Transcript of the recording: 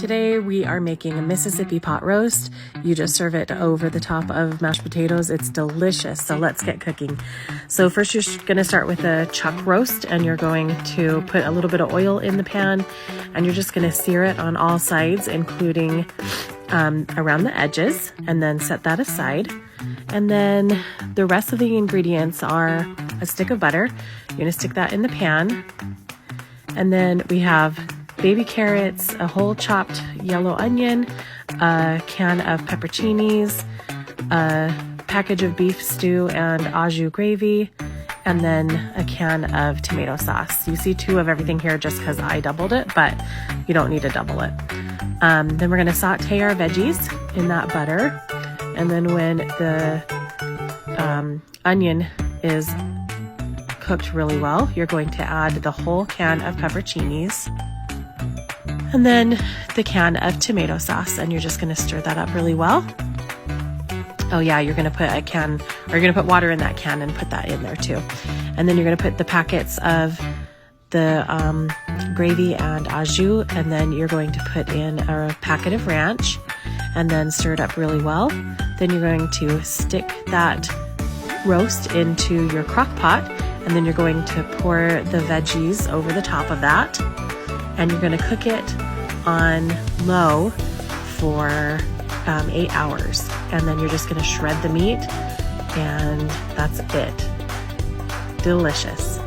Today we are making a Mississippi pot roast. You just serve it over the top of mashed potatoes. It's delicious. So let's get cooking. So first you're going to start with a chuck roast, and you're going to put a little bit of oil in the pan, and you're just going to sear it on all sides, including around the edges, and then set that aside. And then the rest of the ingredients are a stick of butter. You're going to stick that in the pan. And then we have baby carrots, a whole chopped yellow onion, a can of pepperoncinis, a package of beef stew and au jus gravy, and then a can of tomato sauce. You see 2 of everything here just because I doubled it, but you don't need to double it. Then we're going to saute our veggies in that butter. And then when the onion is cooked really well, you're going to add the whole can of pepperoncinis and then the can of tomato sauce, and you're just going to stir that up really well. Oh yeah, you're going to put water in that can and put that in there too. And then you're going to put the packets of the gravy and au jus, and then you're going to put in a packet of ranch and then stir it up really well. Then you're going to stick that roast into your crock pot, and then you're going to pour the veggies over the top of that, and you're going to cook it on low for 8 hours. And then you're just going to shred the meat, and that's it. Delicious.